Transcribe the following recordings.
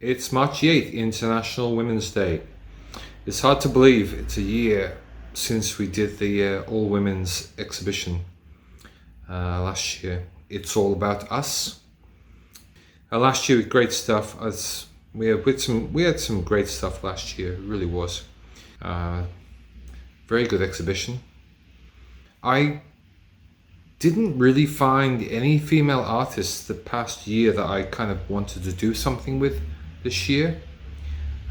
It's March 8th, International Women's Day. It's hard to believe it's a year since we did the all women's exhibition last year. It's all about us. Last year, great stuff. As we had some great stuff last year. It really was. Very good exhibition. I didn't really find any female artists the past year that I kind of wanted to do something with this year.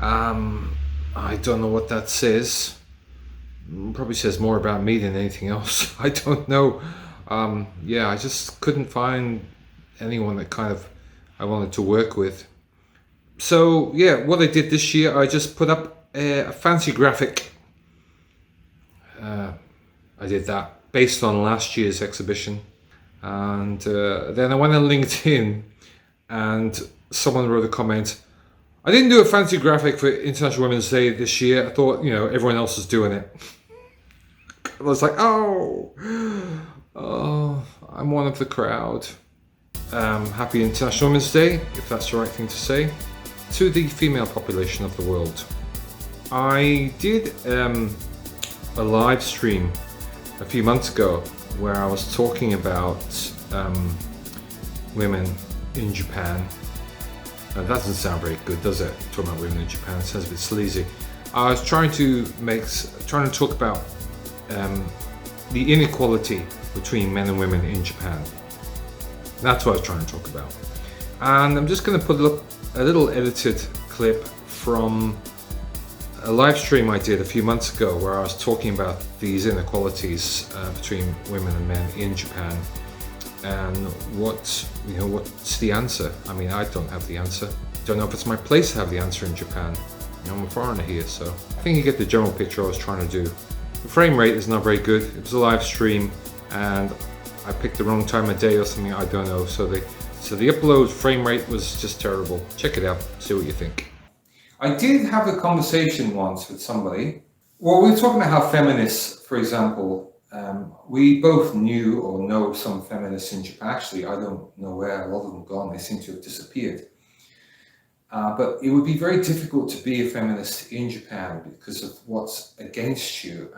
I don't know what that says. Probably says more about me than anything else. I don't know. I just couldn't find anyone that kind of I wanted to work with. So yeah, what I did this year, I just put up a fancy graphic. I did that based on last year's exhibition, and then I went on LinkedIn and someone wrote a comment. I didn't do a fancy graphic for International Women's Day this year. I thought, everyone else was doing it. I was like, oh, I'm one of the crowd. Happy International Women's Day, if that's the right thing to say, to the female population of the world. I did a live stream a few months ago where I was talking about women in Japan. That doesn't sound very good, does it? Talking about women in Japan, it sounds a bit sleazy. I was trying to talk about the inequality between men and women in Japan. That's what I was trying to talk about. And I'm just going to put a little edited clip from a live stream I did a few months ago where I was talking about these inequalities between women and men in Japan, and what's the answer. I mean, I don't have the answer. Don't know if it's my place to have the answer in Japan. I'm a foreigner here, so I think you get the general picture I was trying to do. The frame rate is not very good. It was a live stream and I picked the wrong time of day or something, I don't know. So the upload frame rate was just terrible. Check it out, see what you think. I did have a conversation once with somebody. Well, we were talking about how feminists, for example, we both knew or know some feminists in Japan. Actually, I don't know where a lot of them gone. They seem to have disappeared. But it would be very difficult to be a feminist in Japan because of what's against you.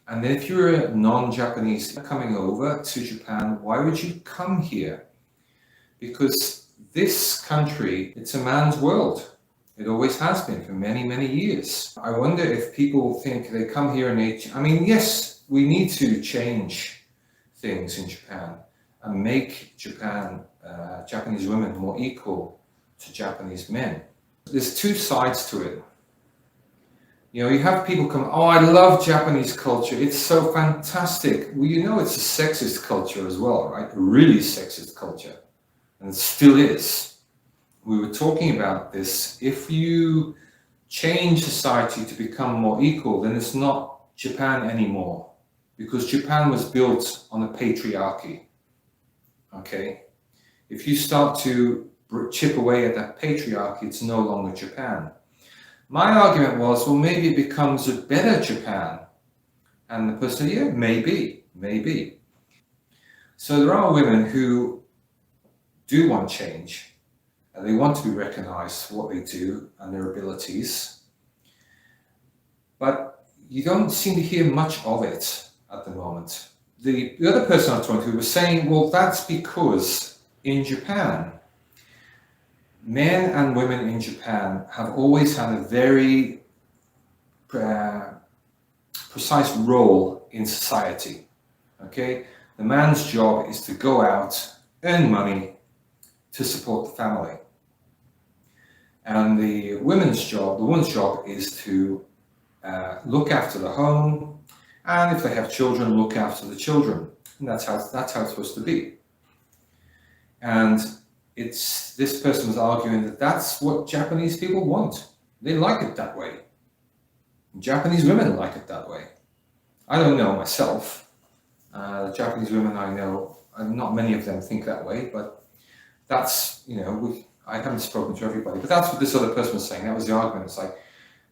And then if you're a non-Japanese coming over to Japan, why would you come here? Because this country, it's a man's world. It always has been for many, many years. I wonder if people think they come here and yes, we need to change things in Japan and make Japanese women more equal to Japanese men. There's two sides to it. You have people come, oh, I love Japanese culture. It's so fantastic. Well, it's a sexist culture as well, right? A really sexist culture. And it still is. We were talking about this. If you change society to become more equal, then it's not Japan anymore, because Japan was built on a patriarchy. Okay? If you start to chip away at that patriarchy, it's no longer Japan. My argument was, well, maybe it becomes a better Japan. And the person, yeah, maybe. So there are women who do want change. And they want to be recognized for what they do and their abilities. But you don't seem to hear much of it at the moment. The other person I was talking to was saying, well, that's because in Japan, men and women in Japan have always had a very precise role in society. Okay? The man's job is to go out, earn money to support the family. And the woman's job is to look after the home, and if they have children, look after the children. And that's how it's supposed to be. And this person was arguing that that's what Japanese people want. They like it that way. Japanese women like it that way. I don't know myself. The Japanese women I know, not many of them think that way, but that's, I haven't spoken to everybody, but that's what this other person was saying. That was the argument. It's like,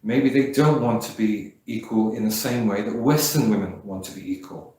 maybe they don't want to be equal in the same way that Western women want to be equal.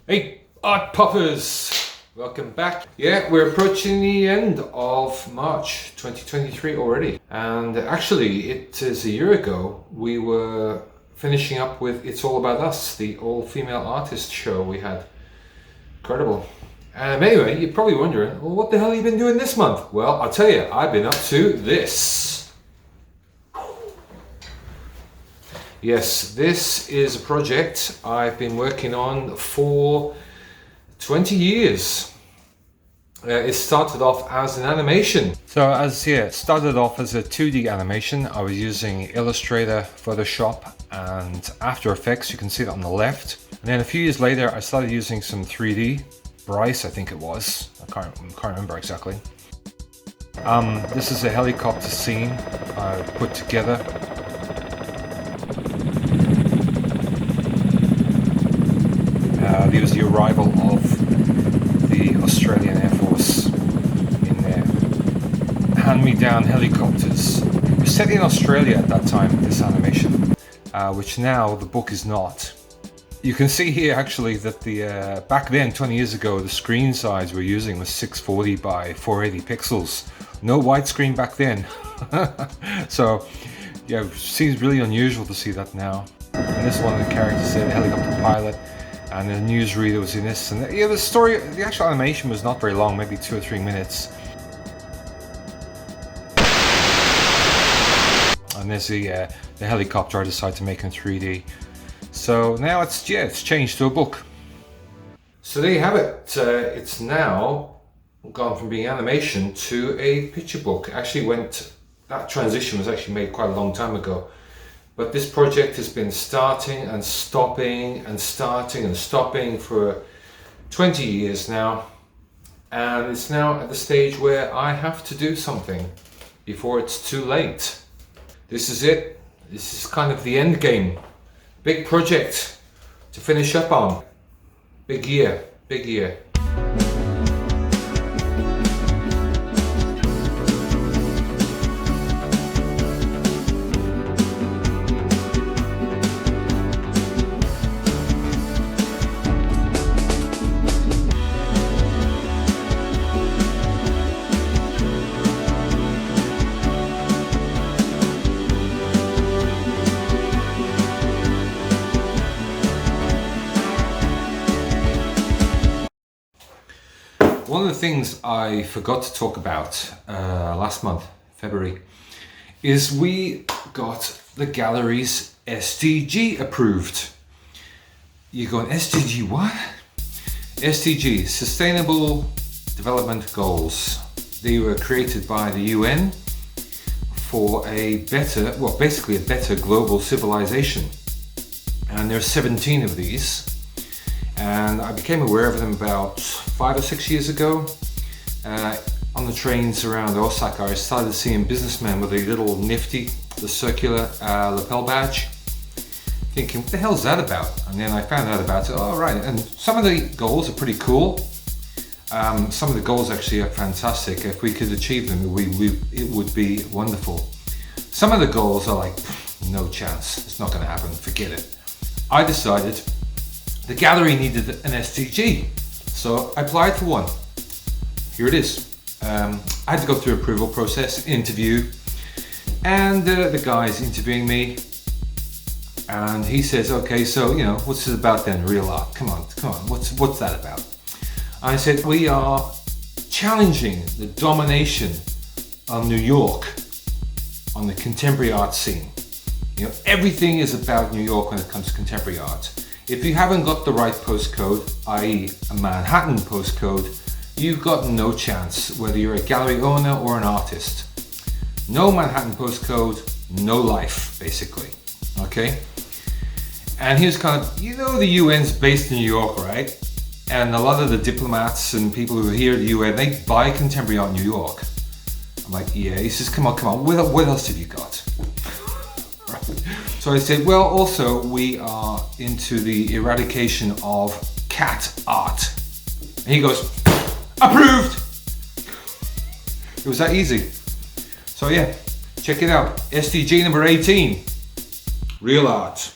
Hey, art poppers! Welcome back. Yeah, we're approaching the end of March 2023 already. And actually, it is a year ago we were finishing up with It's All About Us, the all-female artist show we had. Incredible. Anyway, you're probably wondering, well, what the hell have you been doing this month? Well, I'll tell you, I've been up to this. Yes, this is a project I've been working on for 20 years. It started off as an animation. It started off as a 2D animation. I was using Illustrator, Photoshop and After Effects. You can see that on the left. And then a few years later, I started using some 3D. Bryce, I think it was. I can't remember exactly. This is a helicopter scene I put together. There was the arrival of the Australian Air Force in their hand-me-down helicopters. It was set in Australia at that time, this animation, which now the book is not. You can see here actually that the back then, 20 years ago, the screen size we're using was 640 by 480 pixels. No widescreen back then. So yeah, it seems really unusual to see that now. And this is one of the characters there, the helicopter pilot. And the newsreader was in this, and yeah, the actual animation was not very long, maybe 2 or 3 minutes. And there's the helicopter I decided to make in 3D. So now it's changed to a book. So there you have it. It's now gone from being animation to a picture book. That transition was actually made quite a long time ago. But this project has been starting and stopping and starting and stopping for 20 years now. And it's now at the stage where I have to do something before it's too late. This is it. This is kind of the end game. Big project to finish up on. Big year, big year. One of the things I forgot to talk about last month, February, is we got the gallery's SDG approved. You're going, SDG what? SDG, Sustainable Development Goals. They were created by the UN for basically a better global civilization. And there are 17 of these. And I became aware of them about 5 or 6 years ago. On the trains around Osaka, I started seeing businessmen with a little nifty, the circular lapel badge, thinking, what the hell is that about? And then I found out about it. Oh, right. And some of the goals are pretty cool. Some of the goals actually are fantastic. If we could achieve them, it would be wonderful. Some of the goals are like, no chance. It's not going to happen. Forget it. I decided the gallery needed an SDG, so I applied for one. Here it is. I had to go through approval process, interview, and the guy's interviewing me, and he says, okay, so what's it about then? Real art? Come on, what's that about? I said, we are challenging the domination of New York on the contemporary art scene. Everything is about New York when it comes to contemporary art. If you haven't got the right postcode, i.e. a Manhattan postcode, you've got no chance, whether you're a gallery owner or an artist. No Manhattan postcode, no life, basically, okay? And he was kind of, the UN's based in New York, right? And a lot of the diplomats and people who are here at the UN, they buy contemporary art in New York. I'm like, yeah. He says, come on, what else have you got? So I said, well, also we are into the eradication of cat art. And he goes, approved! It was that easy. So yeah, check it out. SDG number 18, real art.